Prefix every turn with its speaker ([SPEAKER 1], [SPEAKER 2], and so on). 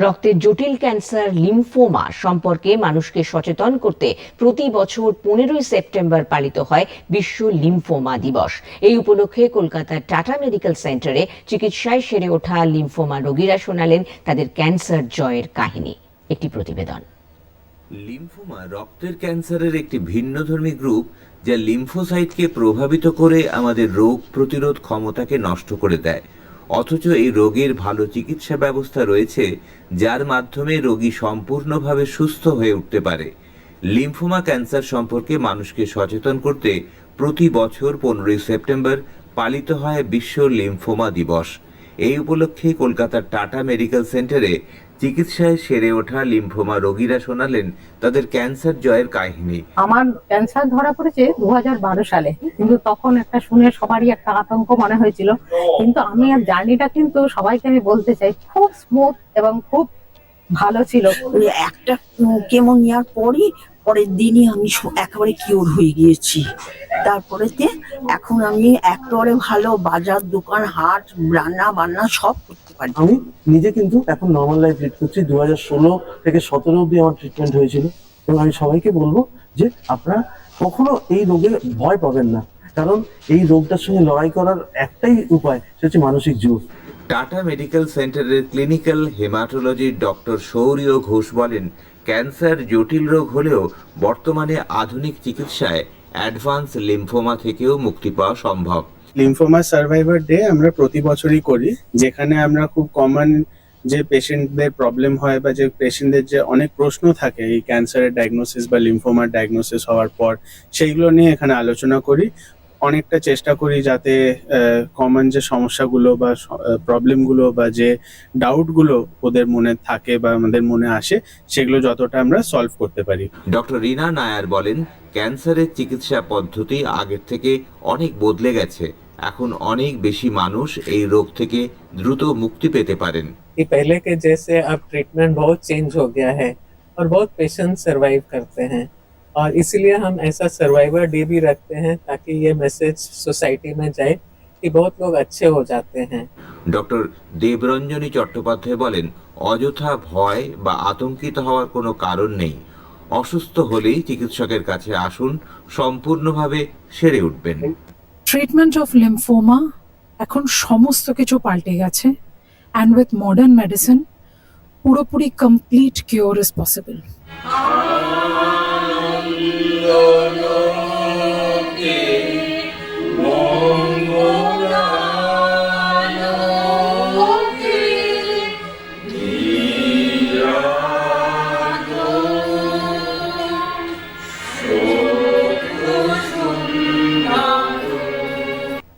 [SPEAKER 1] রক্তের জটিল cancer lymphoma সম্পর্কে মানুষকে সচেতন করতে প্রতি বছর 15ই সেপ্টেম্বর পালিত হয় বিশ্ব লিম্ফোমা দিবস। এই উপলক্ষে কলকাতার টাটা মেডিকেল সেন্টারে চিকিৎসায় সেরে ওঠা লিম্ফোমা রোগীরা শোনালেন তাদের ক্যান্সার জয়ের কাহিনী। একটি প্রতিবেদন।
[SPEAKER 2] লিম্ফোমা রক্তের ক্যান্সারের একটি ভিন্নধর্মী গ্রুপ, যা লিম্ফোসাইটকে প্রভাবিত করে আমাদের রোগ প্রতিরোধ ক্ষমতাকে নষ্ট করে দেয়। অথচ এই রোগের ভালো চিকিৎসা ব্যবস্থা রয়েছে, যার মাধ্যমে রোগী সম্পূর্ণভাবে সুস্থ হয়ে উঠতে পারে। লিম্ফোমা ক্যান্সার সম্পর্কে মানুষকে সচেতন করতে প্রতি বছর 15ই সেপ্টেম্বর পালিত হয় বিশ্ব লিম্ফোমা দিবস। এই উপলক্ষে কলকাতার টাটা মেডিকেল সেন্টারে চিকিৎসায় সেরে ওঠা লিম্ফোমা রোগীরা শোনালেন তাদের ক্যান্সার জয়ের কাহিনী।
[SPEAKER 3] আমার ক্যান্সার ধরা পড়েছে 2012 সালে, কিন্তু তখন একটা শুনে সবারই একটা আতঙ্ক মনে হয়েছিল। কিন্তু আমি আর জার্নিটা কিন্তু সবাইকে আমি বলতে চাই, খুব স্মুথ এবং খুব ভালো ছিল।
[SPEAKER 4] একটা কেমো নেওয়ার পরের দিনই আমি একেবারে কিওর হয়ে গিয়েছি। তারপরেতে এখন আমি একেবারে ভালো, বাজার, দোকান, হাট, রান্না বান্না সব করতে পারি।
[SPEAKER 5] আমি নিজে কিন্তু এখন নর্মাল লাইফ লিড করছি। 2016 থেকে 17 অব্দি আমার ট্রিটমেন্ট হয়েছিল। এবং আমি সবাইকে বলবো যে আপনারা কখনো এই রোগে ভয় পাবেন না, কারণ এই রোগটার সঙ্গে লড়াই করার একটাই উপায়, সেটা হচ্ছে মানসিক জোর।
[SPEAKER 2] টাটা মেডিকেল সেন্টারের ক্লিনিক্যাল হেমাটোলজির ডক্টর সৌরিয় ঘোষ বলেন, ক্যান্সার জটিল রোগ হলেও বর্তমানে আধুনিক চিকিৎসায় অ্যাডভান্স লিম্ফোমা থেকেও মুক্তি পাওয়া সম্ভব।
[SPEAKER 6] লিম্ফোমা সার্ভাইভার ডে আমরা প্রতি বছরই করি, যেখানে আমরা খুব কমন যে পেশেন্টদের প্রবলেম হয় বা যে পেশেন্টদের যে অনেক প্রশ্ন থাকে এই ক্যান্সারের ডায়াগনোসিস বা লিম্ফোমার ডায়াগনোসিস হওয়ার পর, সেইগুলো নিয়ে এখানে আলোচনা করি। অনেকটা চেষ্টা করি যাতে কমন যে সমস্যাগুলো বা প্রবলেমগুলো বা যে ডাউটগুলো ওদের মনে থাকে বা আমাদের মনে আসে, সেগুলো যতটা আমরা সলভ করতে পারি।
[SPEAKER 2] ডক্টর রিনা নায়ার বলেন, ক্যান্সারের চিকিৎসা পদ্ধতি আগের থেকে অনেক বদলে গেছে। এখন অনেক বেশি মানুষ এই রোগ থেকে দ্রুত মুক্তি পেতে পারেন।
[SPEAKER 7] कि पहले के जैसे अब ट्रीटमेंट बहुत चेंज हो गया है और बहुत पेशेंट सरवाइव करते हैं, और इसीलिए हम ऐसा सर्वाइवर डे भी रखते हैं ताकि ये मैसेज सोसाइटी में जाए कि बहुत लोग अच्छे हो जाते हैं।
[SPEAKER 2] ডক্টর দেবরঞ্জনী চট্টোপাধ্যায় বলেন, অযথা ভয় বা আতঙ্কিত হওয়ার কোনো কারণ নেই। অসুস্থ হলেই চিকিৎসকের কাছে আসুন, সম্পূর্ণভাবে সেরে উঠবেন।
[SPEAKER 8] ট্রিটমেন্ট অফ লিম্ফোমা এখন সমস্ত কিছু পাল্টে গেছে, অ্যান্ড উইথ মডার্ন মেডিসিন পুরোপুরি কমপ্লিট কিওর ইজ পসিবল।